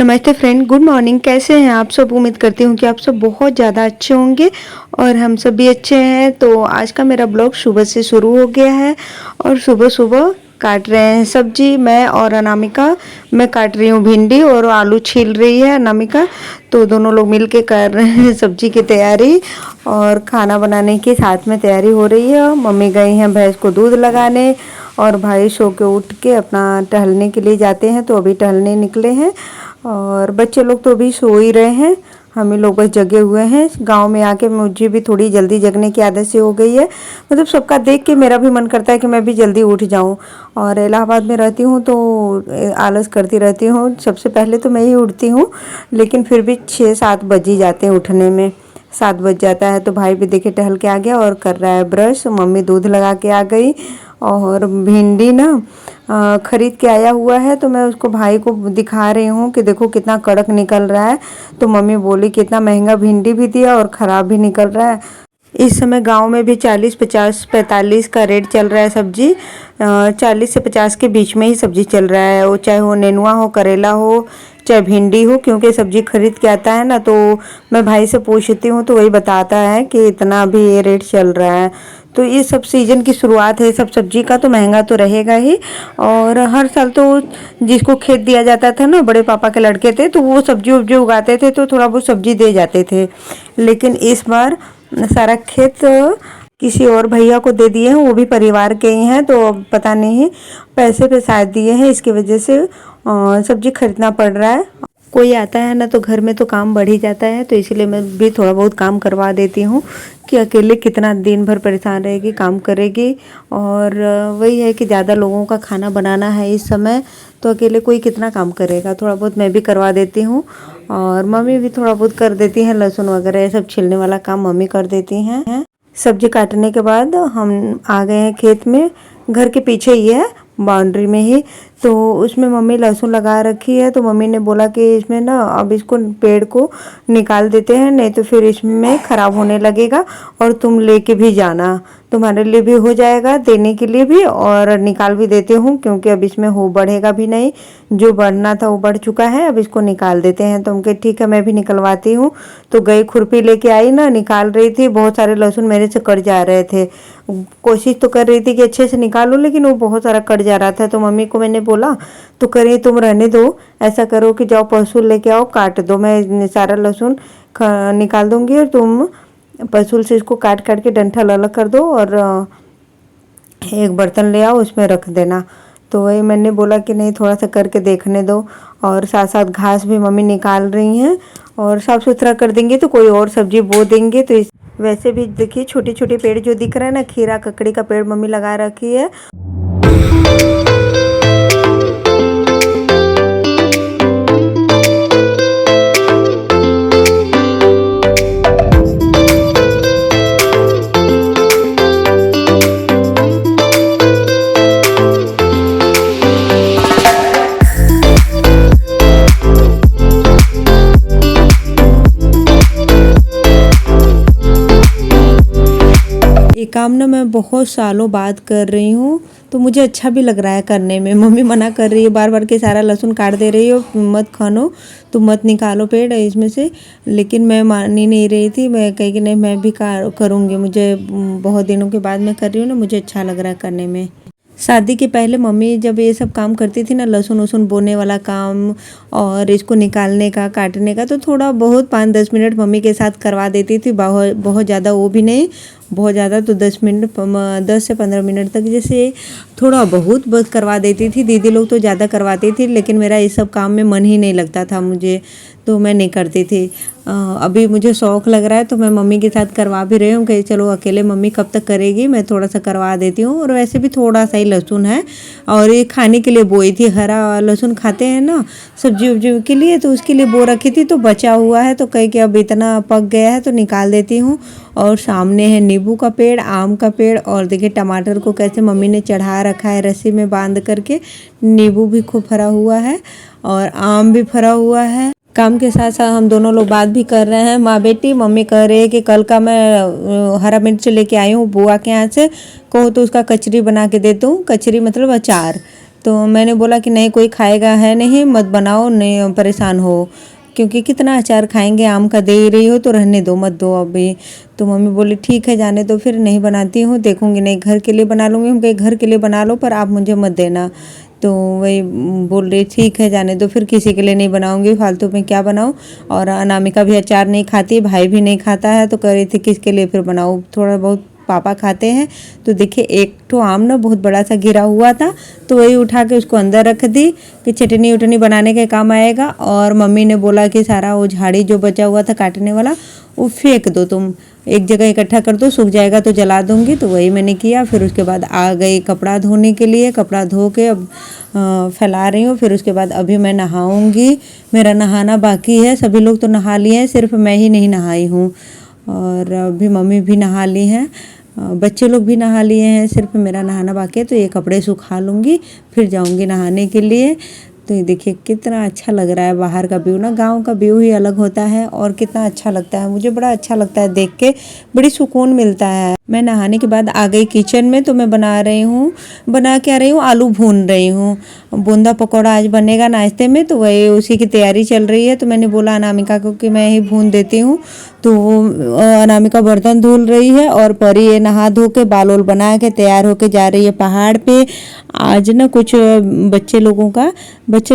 नमस्ते friend, good morning. कैसे हैं आप सब? उम्मीद करती हूँ कि आप सब बहुत ज़्यादा अच्छे होंगे और हम सब भी अच्छे हैं। तो आज का मेरा ब्लॉग सुबह से शुरू हो गया है और सुबह सुबह काट रहे हैं सब्जी। मैं और अनामिका, मैं काट रही हूँ भिंडी और आलू छील रही है अनामिका। तो दोनों लोग मिल के कर रहे हैं सब्जी की तैयारी और खाना बनाने की साथ में तैयारी हो रही है। मम्मी गई हैं भैंस को दूध लगाने और भाई सो के उठ के अपना टहलने के लिए जाते हैं, तो अभी टहलने निकले हैं। और बच्चे लोग तो अभी सो ही रहे हैं, हम ही लोग बस जगे हुए हैं। गांव में आके मुझे भी थोड़ी जल्दी जगने की आदत सी हो गई है। मतलब सबका देख के मेरा भी मन करता है कि मैं भी जल्दी उठ जाऊं। और इलाहाबाद में रहती हूं तो आलस करती रहती हूं। सबसे पहले तो मैं ही उठती हूं, लेकिन फिर भी 6-7 बज ही जाते हैं उठने में। 7 बज जाता है। तो भाई भी देखे टहल के आ गया और कर रहा है ब्रश। मम्मी दूध लगा के आ गई और भिंडी ना खरीद के आया हुआ है, तो मैं उसको भाई को दिखा रही हूँ कि देखो कितना कड़क निकल रहा है। तो मम्मी बोली कितना महंगा भिंडी भी दिया और ख़राब भी निकल रहा है। इस समय गांव में भी 40, 50, 45 का रेट चल रहा है सब्जी। 40 से 50 के बीच में ही सब्जी चल रहा है, वो चाहे वो नेनुआ हो, करेला हो, चाहे भिंडी हो। क्योंकि सब्जी खरीद के आता है ना, तो मैं भाई से पूछती हूँ तो वही बताता है कि इतना भी ये रेट चल रहा है। तो ये सब सीजन की शुरुआत है सब सब्जी का, तो महंगा तो रहेगा ही। और हर साल तो जिसको खेत दिया जाता था ना, बड़े पापा के लड़के थे, तो वो सब्जी उब्जी उगाते थे तो थोड़ा बहुत सब्जी दे जाते थे। लेकिन इस बार सारा खेत किसी और भैया को दे दिए हैं, वो भी परिवार के ही हैं। तो अब पता नहीं पैसे पे शायद दिए हैं, इसकी वजह से सब्जी खरीदना पड़ रहा है। कोई आता है ना तो घर में तो काम बढ़ ही जाता है, तो इसीलिए मैं भी थोड़ा बहुत काम करवा देती हूँ कि अकेले कितना दिन भर परेशान रहेगी, काम करेगी। और वही है कि ज़्यादा लोगों का खाना बनाना है इस समय, तो अकेले कोई कितना काम करेगा। थोड़ा बहुत मैं भी करवा देती हूँ और मम्मी भी थोड़ा बहुत कर देती हैं। लहसुन वगैरह सब छीलने वाला काम मम्मी कर देती हैं। सब्जी काटने के बाद हम आ गए हैं खेत में। घर के पीछे ही है, बाउंड्री में ही। तो उसमें मम्मी लहसुन लगा रखी है, तो मम्मी ने बोला कि इसमें ना अब इसको पेड़ को निकाल देते हैं, नहीं तो फिर इसमें ख़राब होने लगेगा और तुम लेके भी जाना, तुम्हारे लिए भी हो जाएगा, देने के लिए भी, और निकाल भी देती हूँ क्योंकि अब इसमें हो बढ़ेगा भी नहीं। जो बढ़ना था वो बढ़ चुका है, अब इसको निकाल देते हैं। तो उनके ठीक है, मैं भी निकलवाती हूँ। तो गई खुरपी लेके आई ना, निकाल रही थी। बहुत सारे लहसुन मेरे से कट जा रहे थे। कोशिश तो कर रही थी कि अच्छे से निकालूं, लेकिन वो बहुत सारा कट जा रहा था। तो मम्मी को मैंने बोला तो करिए, तुम रहने दो, ऐसा करो कि जाओ पशु लेके आओ, काट दो, मैं सारा लहसुन निकाल दूंगी और तुम पशु से इसको काट काट के डंठल अलग कर दो और एक बर्तन ले आओ, उसमें रख देना। तो वही मैंने बोला कि नहीं, थोड़ा सा करके देखने दो। और साथ साथ घास भी मम्मी निकाल रही हैं और साफ़ सुथरा कर देंगे तो कोई और सब्जी बो देंगे। तो वैसे भी देखिए छोटे छोटे पेड़ जो दिख रहा है ना, खीरा ककड़ी का पेड़ मम्मी लगा रखी है। ये काम ना मैं बहुत सालों बाद कर रही हूँ, तो मुझे अच्छा भी लग रहा है करने में। मम्मी मना कर रही है बार बार के सारा लहसुन काट दे रही हो, मत खानो, तुम मत निकालो पेड़ इसमें से। लेकिन मैं मान ही नहीं रही थी। मैं कही कि नहीं, मैं भी करूँगी, मुझे बहुत दिनों के बाद मैं कर रही हूँ ना, मुझे अच्छा लग रहा है करने में। शादी के पहले मम्मी जब ये सब काम करती थी ना, लहसुन वसुन बोने वाला काम और इसको निकालने का, काटने का, तो थोड़ा बहुत 5-10 मिनट मम्मी के साथ करवा देती थी। बहुत ज़्यादा वो भी नहीं, बहुत ज़्यादा तो 10 से 15 मिनट तक जैसे थोड़ा बहुत बस करवा देती थी। दीदी लोग तो ज़्यादा करवाती थी, लेकिन मेरा इस सब काम में मन ही नहीं लगता था मुझे, तो मैं नहीं करती थी। अभी मुझे शौक़ लग रहा है तो मैं मम्मी के साथ करवा भी रही हूँ कि चलो अकेले मम्मी कब तक करेगी, मैं थोड़ा सा करवा देती हूँ। और वैसे भी थोड़ा सा ही लहसुन है और ये खाने के लिए बोई थी। हरा लहसुन खाते हैं ना सब्जी उब्जी के लिए, तो उसके लिए बो रखी थी, तो बचा हुआ है। तो कहीं कि अब इतना पक गया है तो निकाल देती हूँ। और सामने है नींबू का पेड़, आम का पेड़, और देखिए टमाटर को कैसे मम्मी ने चढ़ा रखा है रस्सी में बांध करके। नींबू भी खूब फरा हुआ है और आम भी फरा हुआ है। काम के साथ साथ हम दोनों लोग बात भी कर रहे हैं, माँ बेटी। मम्मी कह रही है कि कल का मैं हरा मिर्च लेके आई हूँ बुआ के यहाँ से, कहो तो उसका कचरी बना के देती हूँ। कचरी मतलब अचार। तो मैंने बोला कि नहीं कोई खाएगा है नहीं, मत बनाओ, नहीं परेशान हो, क्योंकि कितना अचार खाएंगे, आम का दे ही रही हो तो रहने दो, मत दो अभी। तो मम्मी बोली ठीक है जाने दो, फिर नहीं बनाती हूँ, देखूंगी, नहीं घर के लिए बना लूँगी। हम कहे घर के लिए बना लो पर आप मुझे मत देना। तो वही बोल रही ठीक है जाने दो, फिर किसी के लिए नहीं बनाऊंगी, फालतू में क्या बनाऊँ। और अनामिका भी अचार नहीं खाती, भाई भी नहीं खाता है, तो कह रही थी किसके लिए फिर बनाऊँ, थोड़ा बहुत पापा खाते हैं। तो देखिए एक तो आम ना बहुत बड़ा सा गिरा हुआ था, तो वही उठा के उसको अंदर रख दी कि चटनी उटनी बनाने के काम आएगा। और मम्मी ने बोला कि सारा वो झाड़ी जो बचा हुआ था काटने वाला वो फेंक दो, तुम एक जगह इकट्ठा कर दो, सूख जाएगा तो जला दूंगी। तो वही मैंने किया। फिर उसके बाद आ गई कपड़ा धोने के लिए, कपड़ा धो के अब फैला रही हूँ। फिर उसके बाद अभी मैं नहाऊंगी, मेरा नहाना बाकी है। सभी लोग तो नहा लिए हैं, सिर्फ मैं ही नहीं नहाई हूँ। और अभी मम्मी भी नहा ली हैं, बच्चे लोग भी नहा लिए हैं, सिर्फ मेरा नहाना बाकी है। तो ये कपड़े सुखा लूँगी, फिर जाऊँगी नहाने के लिए। तो ये देखिए कितना अच्छा लग रहा है बाहर का व्यू ना, गांव का व्यू ही अलग होता है और कितना अच्छा लगता है, मुझे बड़ा अच्छा लगता है देख के, बड़ी सुकून मिलता है। मैं नहाने के बाद आ गई किचन में, तो मैं बना के आ रही हूँ, आलू भून रही हूँ। बूंदा पकौड़ा आज बनेगा नाश्ते में, तो वही उसी की तैयारी चल रही है। तो मैंने बोला अनामिका को कि मैं ही भून देती हूँ। तो अनामिका बर्तन धुल रही है और परी ये नहा धो के बाल वोल बना के तैयार होके जा रही है पहाड़ पे। आज ना कुछ बच्चे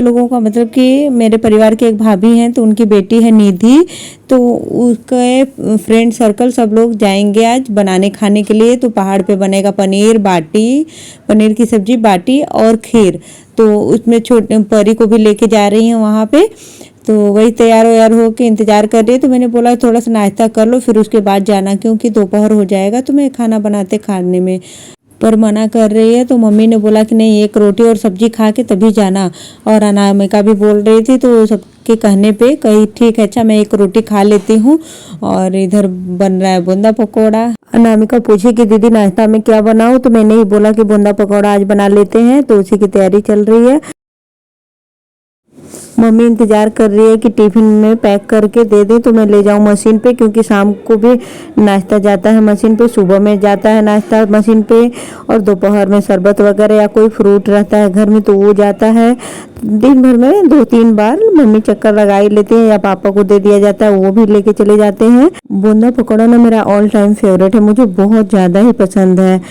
लोगों का मतलब कि मेरे परिवार के एक भाभी हैं, तो उनकी बेटी है निधि, तो उसके फ्रेंड सर्कल सब लोग जाएंगे आज बनाने खाने के लिए। तो पहाड़ पे बनेगा पनीर की सब्जी, बाटी और खीर। तो उसमें छोटे परी को भी लेके जा रही हैं वहाँ पे। तो वही तैयार हो के इंतजार कर रही है। तो मैंने बोला थोड़ा सा नाश्ता कर लो, फिर उसके बाद जाना, क्योंकि दोपहर हो जाएगा तो मैं खाना बनाते खाने में। पर मना कर रही है, तो मम्मी ने बोला कि नहीं एक रोटी और सब्जी खा के तभी जाना। और अनामिका भी बोल रही थी, तो सबके कहने पे कही ठीक है अच्छा मैं एक रोटी खा लेती हूँ। और इधर बन रहा है बूंदा पकौड़ा। अनामिका पूछी कि दीदी नाश्ता में क्या बनाऊँ, तो मैंने ही बोला कि बूंदा पकौड़ा आज बना लेते हैं, तो उसी की तैयारी चल रही है। मम्मी इंतजार कर रही है कि टिफिन में पैक करके दे दे तो मैं ले जाऊं मशीन पे, क्योंकि शाम को भी नाश्ता जाता है मशीन पे, सुबह में जाता है नाश्ता मशीन पे, और दोपहर में शरबत वगैरह या कोई फ्रूट रहता है घर में तो वो जाता है। दिन भर में 2-3 बार मम्मी चक्कर लगा ही लेते हैं, या पापा को दे दिया जाता है वो भी लेके चले जाते हैं। बूंदा पकौड़ा ना मेरा ऑल टाइम फेवरेट है, मुझे बहुत ज़्यादा ही पसंद है।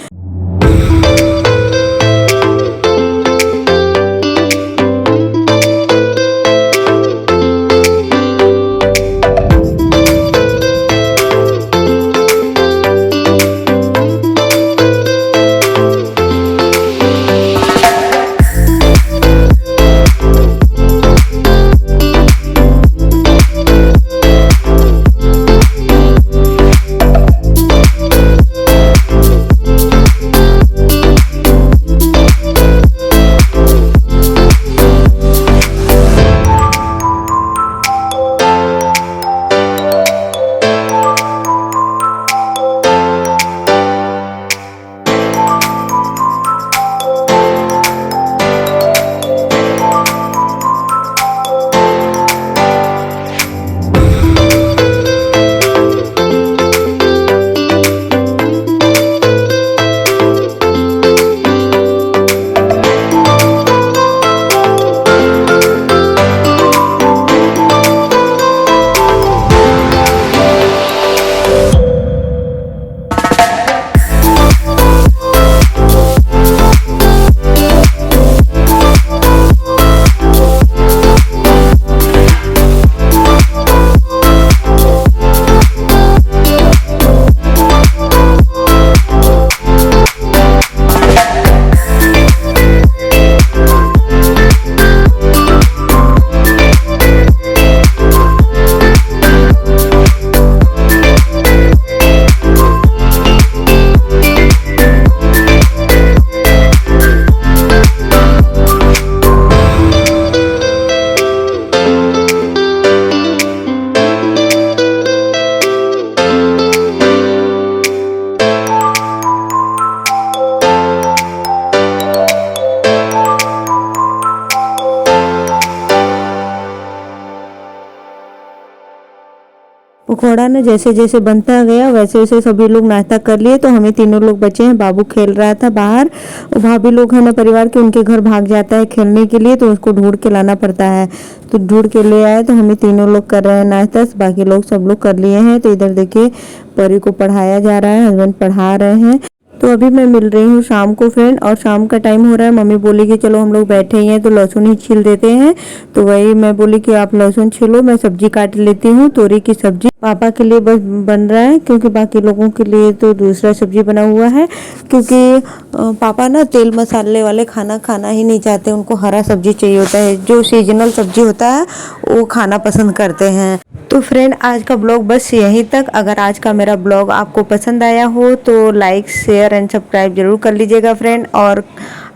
पकौड़ा ना जैसे जैसे बनता गया वैसे वैसे सभी लोग नाश्ता कर लिए, तो हमें तीनों लोग बचे हैं। बाबू खेल रहा था बाहर, भाभी लोग है ना परिवार के, उनके घर भाग जाता है खेलने के लिए, तो उसको ढूंढ के लाना पड़ता है। तो ढूंढ के ले आए, तो हमें तीनों लोग कर रहे हैं नाश्ता, बाकी लोग सब लोग कर लिए हैं। तो इधर देखिए परी को पढ़ाया जा रहा है, हस्बैंड पढ़ा रहे हैं। तो अभी मैं मिल रही हूँ शाम को फ्रेंड, और शाम का टाइम हो रहा है। मम्मी बोली कि चलो हम लोग बैठे ही हैं तो लहसुन ही छील देते हैं। तो वही मैं बोली कि आप लहसुन छीलो, मैं सब्जी काट लेती हूँ। तोरी की सब्जी पापा के लिए बस बन रहा है, क्योंकि बाकी लोगों के लिए तो दूसरा सब्जी बना हुआ है। क्योंकि पापा ना तेल मसाले वाले खाना खाना ही नहीं चाहते, उनको हरा सब्जी चाहिए होता है, जो सीजनल सब्जी होता है वो खाना पसंद करते हैं। तो फ्रेंड आज का ब्लॉग बस यहीं तक। अगर आज का मेरा ब्लॉग आपको पसंद आया हो तो लाइक शेयर एंड सब्सक्राइब जरूर कर लीजिएगा फ्रेंड, और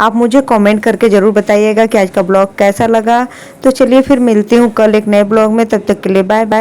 आप मुझे कमेंट करके ज़रूर बताइएगा कि आज का ब्लॉग कैसा लगा। तो चलिए फिर मिलती हूँ कल एक नए ब्लॉग में, तब तक के लिए बाय बाय।